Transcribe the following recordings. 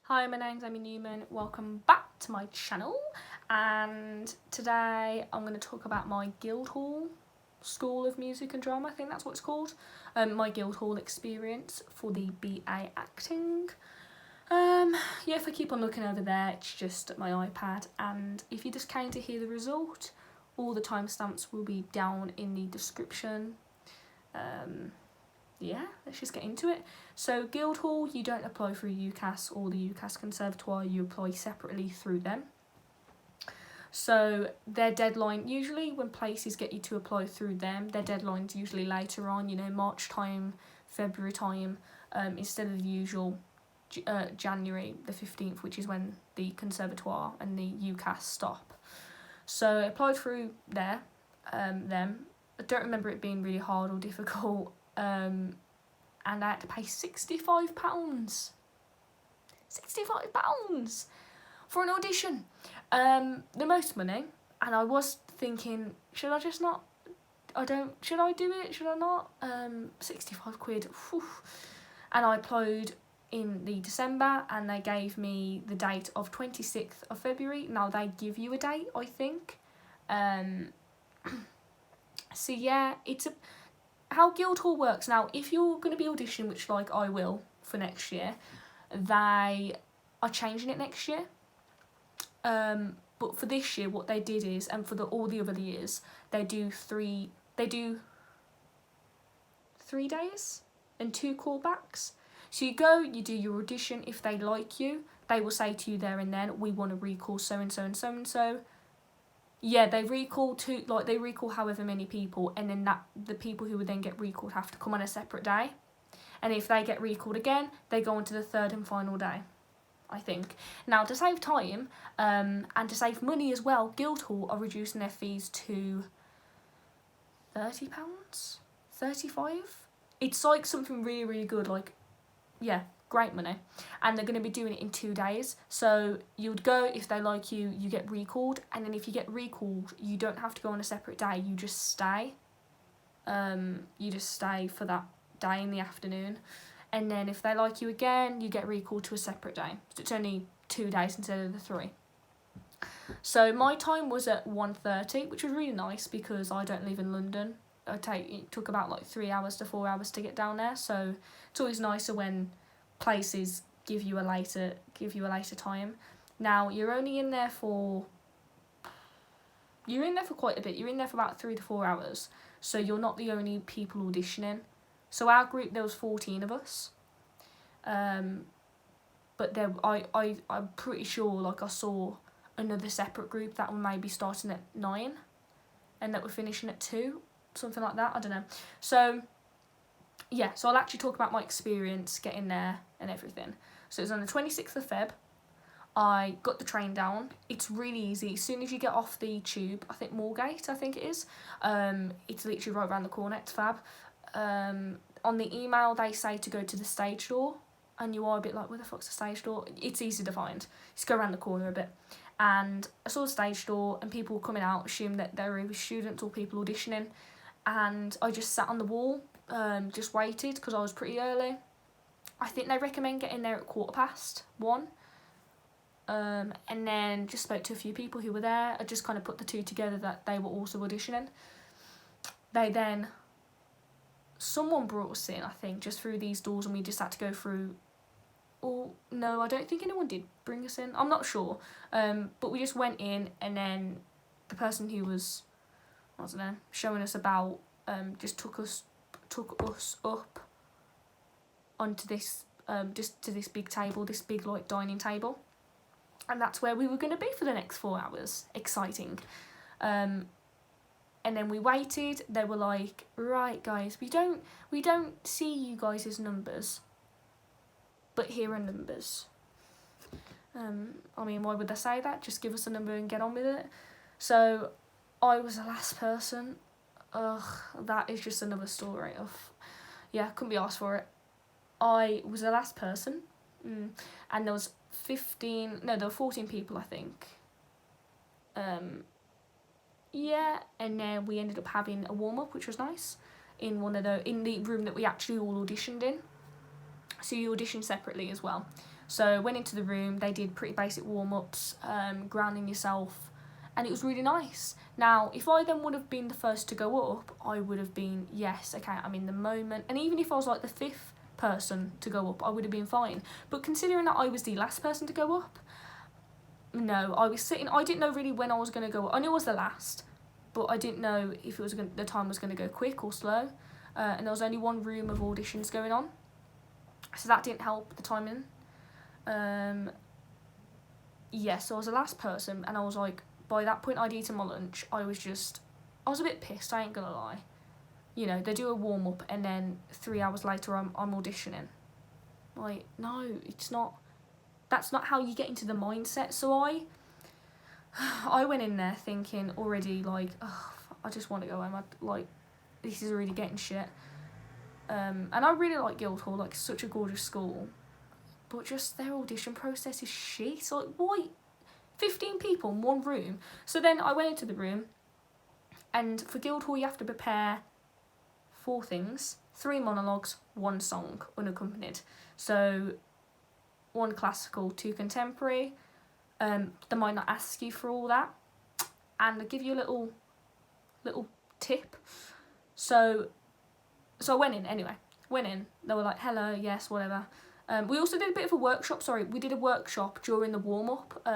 Hi, my name's Amy Newman. Welcome back to my channel, and today I'm going to talk about my Guildhall School of Music and Drama, I think that's what it's called, my Guildhall experience for the BA Acting. If I keep on looking over there, it's just my iPad, and if you just came to hear the result, all the timestamps will be down in the description. Let's just get into it. So Guildhall, you don't apply through UCAS or the UCAS Conservatoire, you apply separately through them. So their deadline, usually when places get you to apply through them, their deadline's usually later on, March time, February time, instead of the usual January the 15th, which is when the Conservatoire and the UCAS stop. So I applied through them. I don't remember it being really hard or difficult. And I had to pay £65. £65 for an audition. The most money, and I was thinking, should I just not? Should I do it? Should I not? 65 quid. Whew. And I applied in the December, and they gave me the date of 26th of February. Now they give you a date, I think. So yeah, how Guildhall works now. If you're going to be auditioning, which like I will for next year, they are changing it next year. But for this year, what they did is, and for all the other years, they do 3 days and 2 callbacks. So you go, you do your audition. If they like you, they will say to you there and then, we want to recall so and so and so and so. Yeah, they recall however many people, and then the people who would then get recalled have to come on a separate day. And if they get recalled again, they go on to the 3rd and final day, I think. Now, to save time, and to save money as well, Guildhall are reducing their fees to £30? £35? It's like something really, really good, great money. And they're going to be doing it in 2 days. So you'd go, if they like you, you get recalled, and then if you get recalled, you don't have to go on a separate day, you just stay. You just stay for that day in the afternoon, and then if they like you again, you get recalled to a separate day. So it's only 2 days instead of the 3. So my time was at 1:30, which was really nice because I don't live in London. It took about 3 hours to 4 hours to get down there, so it's always nicer when places give you a later time. Now you're only in there for quite a bit. You're in there for about 3 to 4 hours, so you're not the only people auditioning. So our group, there was 14 of us, but I'm pretty sure I saw another separate group that were maybe starting at 9 and that were finishing at 2, something like that, I don't know. So yeah, so I'll actually talk about my experience getting there and everything. So it was on the 26th of Feb. I got the train down. It's really easy. As soon as you get off the tube, I think Moorgate, I think it is, it's literally right around the corner. It's fab. On the email, they say to go to the stage door, and you are a bit like, where the fuck's the stage door? It's easy to find. Just go around the corner a bit. And I saw the stage door, and people coming out assumed that they were either students or people auditioning, and I just sat on the wall, just waited because I was pretty early. I think they recommend getting there at 1:15. And then just spoke to a few people who were there. I just kind of put the two together that they were also auditioning. Someone brought us in, I think, just through these doors, and we just had to go through. Oh no, I don't think anyone did bring us in. I'm not sure. But we just went in, and then the person who was, I don't know, showing us about, just took us up onto this, just to this big table, this big dining table. And that's where we were going to be for the next 4 hours. Exciting. And then we waited. They were like, right, guys, we don't see you guys' numbers, but here are numbers. I mean, why would they say that? Just give us a number and get on with it. So I was the last person. Ugh, that is just another story of, yeah, couldn't be asked for it. I was the last person, and there was 14 people, I think. Yeah, and then we ended up having a warm-up, which was nice, in the room that we actually all auditioned in. So you audition separately as well. So went into the room, they did pretty basic warm-ups, grounding yourself, and it was really nice. Now, if I then would have been the first to go up, I would have been, yes, okay, I'm in the moment. And even if I was like the 5th person to go up, I would have been fine. But considering that I was the last person to go up, no, I was sitting, I didn't know really when I was going to go up. I knew I was the last, but I didn't know if the time was going to go quick or slow. And there was only one room of auditions going on, so that didn't help the timing. Yeah, so I was the last person, and I was like, by that point I'd eaten my lunch. I was a bit pissed, I ain't gonna lie. You know, they do a warm-up, and then 3 hours later I'm auditioning. Like, no, it's not, that's not how you get into the mindset. So I went in there thinking already, like, oh, I just want to go home. This is already getting shit. And I really like Guildhall, like, such a gorgeous school. But just their audition process is shit. Like, why? 15 people in one room. So then I went into the room, and for Guildhall you have to prepare 4 things. 3 monologues, 1 song, unaccompanied. So 1 classical, 2 contemporary. They might not ask you for all that. And I'll give you a little tip. So I went in anyway. They were like, hello, yes, whatever. We also did a bit of a workshop, we did a workshop during the warm-up,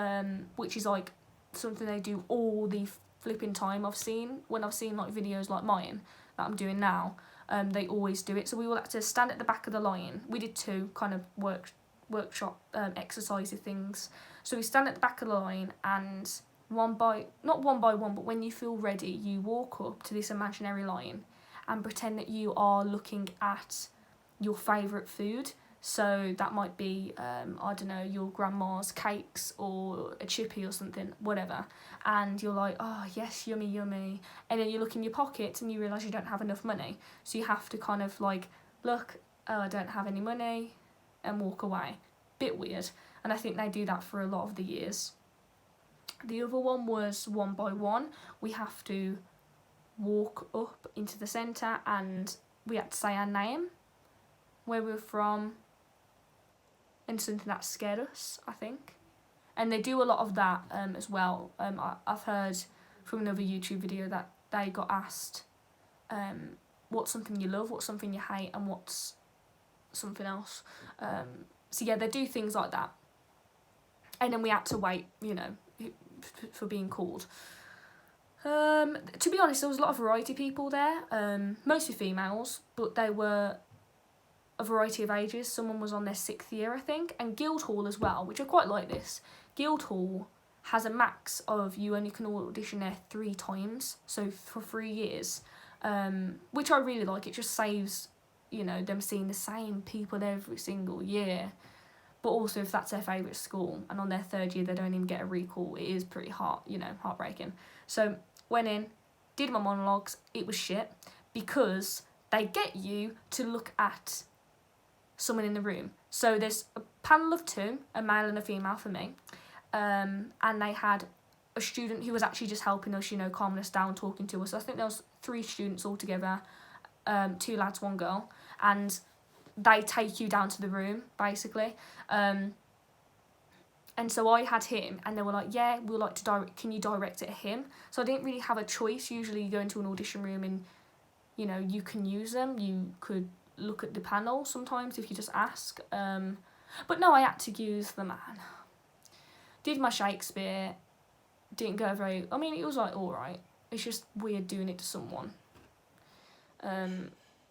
which is like something they do all the flipping time. When I've seen like videos like mine that I'm doing now, they always do it. So we all had to stand at the back of the line. We did 2 kind of workshop exercisey things. So we stand at the back of the line, and not one by one, but when you feel ready, you walk up to this imaginary line and pretend that you are looking at your favourite food. So that might be, I don't know, your grandma's cakes or a chippy or something, whatever. And you're like, oh, yes, yummy, yummy. And then you look in your pockets and you realise you don't have enough money. So you have to kind of like, look, oh, I don't have any money, and walk away. Bit weird. And I think they do that for a lot of the years. The other one was 1 by 1. We have to walk up into the centre, and we had to say our name, where we're from, and something that scared us, I think. And they do a lot of that as well. I've heard from another YouTube video that they got asked what's something you love, what's something you hate, and what's something else. So yeah, they do things like that. And then we had to wait, you know, for being called. To be honest, there was a lot of variety of people there, mostly females, but they were a variety of ages. Someone was on their 6th year, I think. And Guildhall as well, which I quite like this. Guildhall has a max of, you only can audition there 3 times, so for 3 years, which I really like. It just saves, you know, them seeing the same people every single year. But also, if that's their favourite school, and on their 3rd year they don't even get a recall, it is pretty heartbreaking. So went in, did my monologues. It was shit, because they get you to look at someone in the room. So there's a panel of 2, a male and a female for me, and they had a student who was actually just helping us, you know, calming us down, talking to us. I think there was 3 students altogether, 2 lads, 1 girl, and they take you down to the room, basically. And so I had him, and they were like, yeah, we'd like to can you direct it at him? So I didn't really have a choice. Usually you go into an audition room and, you know, you can use them. You could look at the panel sometimes if you just ask. But no, I had to use the man. Did my Shakespeare. Didn't go very, I mean, it was like alright. It's just weird doing it to someone.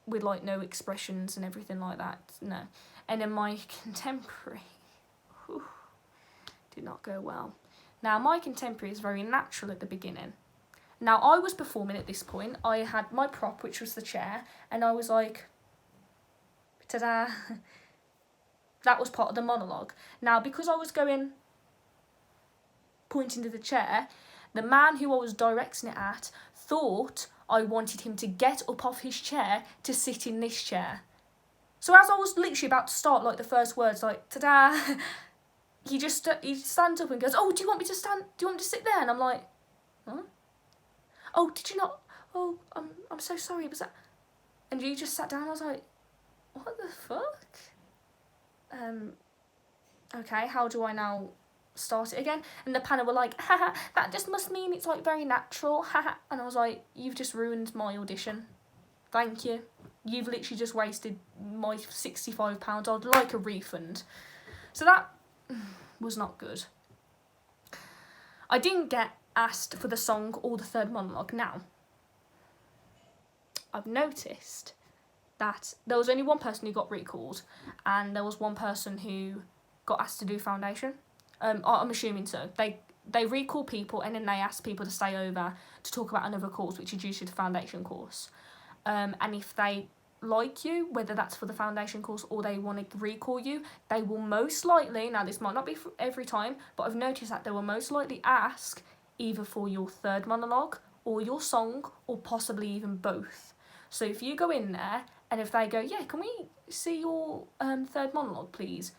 With like no expressions and everything like that. No. And then my contemporary, did not go well. Now my contemporary is very natural at the beginning. Now I was performing at this point. I had my prop, which was the chair, and I was like, ta-da. That was part of the monologue. Now, because I was pointing to the chair, the man who I was directing it at thought I wanted him to get up off his chair to sit in this chair. So as I was literally about to start, like, the first words, like, ta-da, he stands up and goes, oh, do you want me to sit there? And I'm like, huh? Oh, did you not? Oh, I'm so sorry, was that? And you just sat down. I was like, what the fuck? okay, how do I now start it again? And the panel were like, haha, that just must mean it's like very natural, haha. And I was like, you've just ruined my audition. Thank you. You've literally just wasted my £65. I'd like a refund. So that was not good. I didn't get asked for the song or the third monologue. Now, I've noticed that there was only one person who got recalled, and there was one person who got asked to do foundation. I'm assuming so. They recall people, and then they ask people to stay over to talk about another course, which is usually the foundation course. And if they like you, whether that's for the foundation course or they want to recall you, they will most likely, now this might not be for every time, but I've noticed that they will most likely ask either for your third monologue or your song, or possibly even both. So if you go in there and if they go, yeah, can we see your third monologue, please?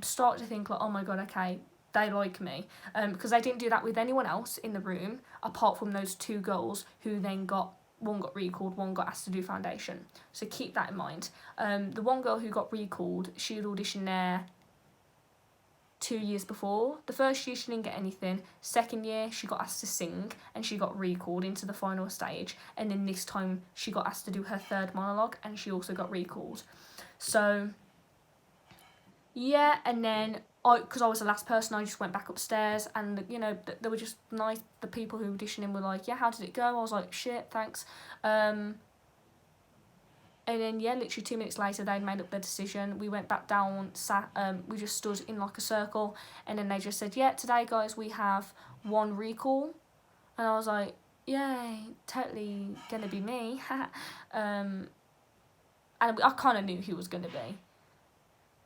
Start to think like, oh my God, okay, they like me. Because they didn't do that with anyone else in the room, apart from those two girls who then one got recalled, one got asked to do foundation. So keep that in mind. The one girl who got recalled, she had auditioned there 2 years before. The first year she didn't get anything. Second year she got asked to sing and she got recalled into the final stage. And then this time she got asked to do her third monologue and she also got recalled. So yeah, and then because I was the last person, I just went back upstairs, and you know they were just nice. The people who auditioned were like, yeah, how did it go? I was like, shit, thanks. And then yeah, literally 2 minutes later they'd made up their decision. We went back down, we just stood in like a circle, and then they just said, yeah, today guys we have one recall. And I was like, yay, totally gonna be me. And I kind of knew who was gonna be.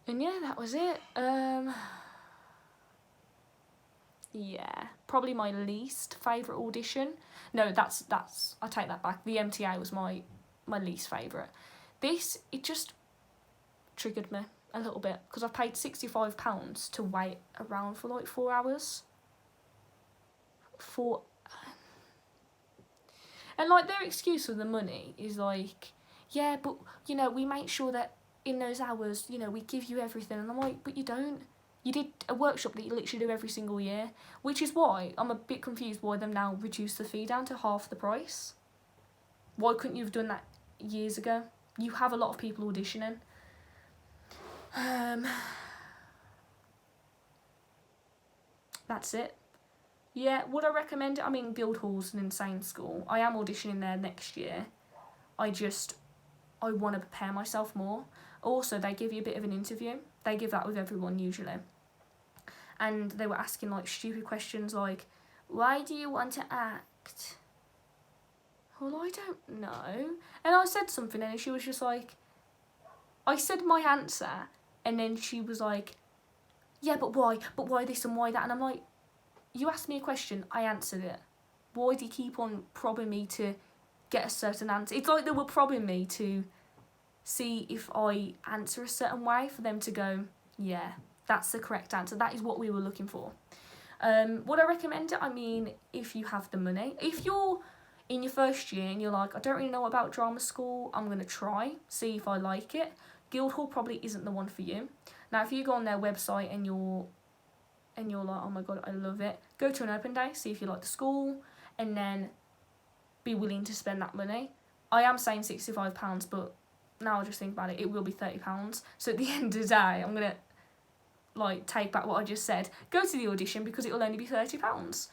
And yeah, that was it. Yeah, probably my least favourite audition. No, that's I take that back. The MTA was my least favourite. This, it just triggered me a little bit because I've paid £65 to wait around for like 4 hours. And like their excuse for the money is like, yeah, but you know, we make sure that in those hours, you know, we give you everything. And I'm like, but you don't. You did a workshop that you literally do every single year, which is why I'm a bit confused why they've now reduced the fee down to half the price. Why couldn't you have done that years ago? You have a lot of people auditioning. That's it. Yeah, would I recommend it? I mean, Guildhall's an insane school. I am auditioning there next year. I want to prepare myself more. Also, they give you a bit of an interview. They give that with everyone usually. And they were asking like stupid questions like, why do you want to act? Well, I don't know. And I said something and she was just like, I said my answer and then she was like, yeah, but why? But why this and why that? And I'm like, you asked me a question, I answered it. Why do you keep on prodding me to get a certain answer? It's like they were prodding me to see if I answer a certain way for them to go, yeah, that's the correct answer. That is what we were looking for. Would I recommend it? I mean, if you have the money. If you're in your first year and you're like, I don't really know about drama school, I'm going to try, see if I like it, Guildhall probably isn't the one for you. Now, if you go on their website and you're like, oh my God, I love it, go to an open day, see if you like the school, and then be willing to spend that money. I am saying £65, but now I just think about it, it will be £30. So at the end of the day, I'm going to like take back what I just said. Go to the audition because it will only be £30.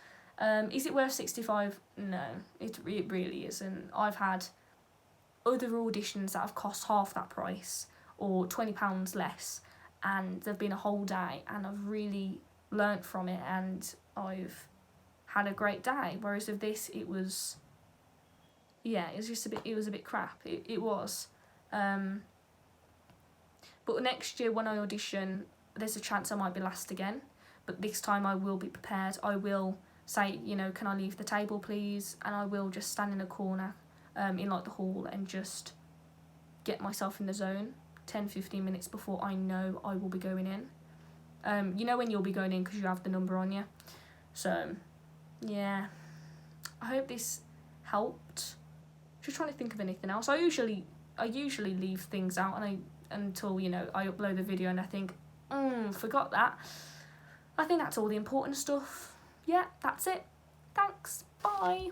Is it worth 65? No, it really isn't. I've had other auditions that have cost half that price or £20 less, and they've been a whole day, and I've really learnt from it, and I've had a great day. Whereas with this, it was, yeah, it was just it was a bit crap. It was. But next year when I audition, there's a chance I might be last again, but this time I will be prepared. I will say, you know, can I leave the table please? And I will just stand in a corner in like the hall and just get myself in the zone 10-15 minutes before I know I will be going in. You know when you'll be going in because you have the number on you. So yeah, I hope this helped. Just trying to think of anything else. I usually leave things out and until, you know, I upload the video and I think, Forgot that. I think that's all the important stuff. Yeah, that's it. Thanks. Bye.